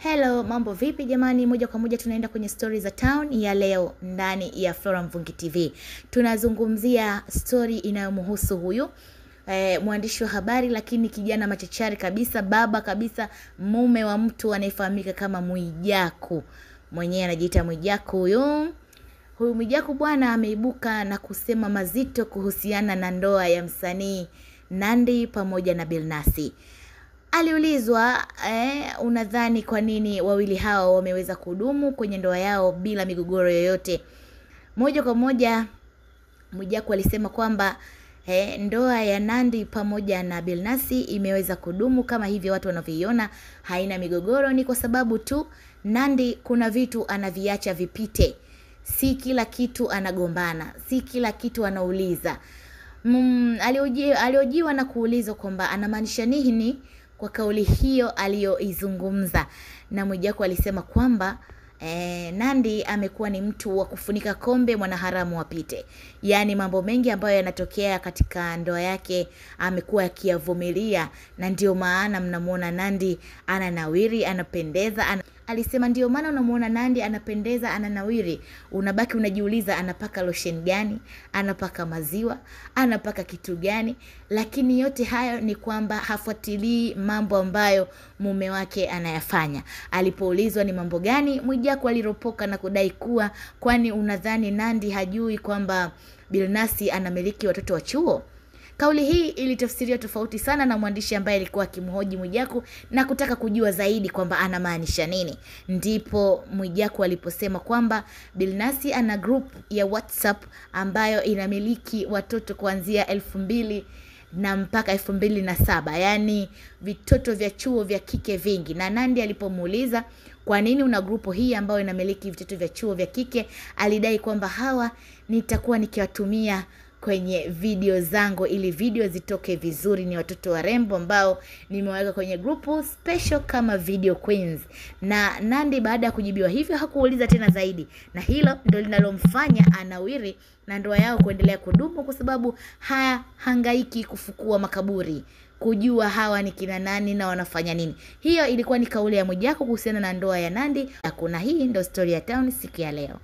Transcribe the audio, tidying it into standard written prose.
Hello, mambo vipi jamani? Moja kwa moja tunaenda kwenye story za town ya leo ndani ya Flora Mvungi TV. Tunazungumzia story inayomhusu huyu mwandishi wa habari, lakini kijana machachari kabisa, baba kabisa, mume wa mtu anayefahamika kama Mwijaku. Mwenyewe anajiita Mwijaku huyu. Huyu Mwijaku bwana ameibuka na kusema mazito kuhusiana na ndoa ya msanii Nandy pamoja na Billnass. Aliulizwa, unadhani kwa nini wawili hao wameweza kudumu kwenye ndoa yao bila migogoro yoyote? Moja kwa moja Mwijaku alisema kwamba ndoa ya Nandy pamoja na Billnass imeweza kudumu kama hivyo watu wanavyoiona, haina migogoro. Ni kwa sababu tu Nandy kuna vitu anaviacha vipite. Si kila kitu anagombana, si kila kitu anauliza. Aliojiwa na kuulizwa kwamba anamaanisha nini kwa kauli hiyo aliyoizungumza, na Mwijaku alisema kwamba Nandy amekuwa ni mtu wa kufunika kombe mwanaharamu wapite. Yaani mambo mengi ambayo yanatokea katika ndoa yake amekuwa akiyavumilia, na ndio maana mnamuona Nandy ananawiri, anapendeza. Alisema ndio maana unamuona Nandy anapendeza, ananawiri, unabaki unajiuliza anapaka lotion gani, anapaka maziwa, anapaka kitu gani. Lakini yote hayo ni kwamba hafuatilii mambo ambayo mume wake anayafanya. Alipoulizwa ni mambo gani, Mwijaku aliropoka na kudai kuwa, kwani unadhani Nandy hajui kwamba Billnass anamiliki watoto wa chuo? Kauli hii ilitafsiriwa tofauti sana na mwandishi ambaye alikuwa akimhoji Mwijaku na kutaka kujua zaidi kwamba anamaanisha nini. Ndipo Mwijaku aliposema kwamba Billnass ana group ya WhatsApp ambayo inamiliki watoto kuanzia 2000 na mpaka 2007, yani vitoto vya chuo vya kike vingi. Na Nandy alipomuuliza kwa nini una grupu hii ambayo inamiliki vitoto vya chuo vya kike, alidai kwamba hawa nitakuwa nikiwatumia kwenye video zangu ili video zitoke vizuri, ni watoto warembo ambao nimeweka kwenye grupu special kama video queens. Na Nandy baada ya kujibiwa hivyo hakuuliza tena zaidi, na hilo ndio linalomfanya anawiri na ndoa yao kuendelea kudumu, kwa sababu hangaiki kufukua makaburi kujua hawa ni kina nani na wanafanya nini. Hiyo ilikuwa ni kauli ya Mwijaku kuhusiana na ndoa ya Nandy. Kuna hii ndio story ya town siku ya leo.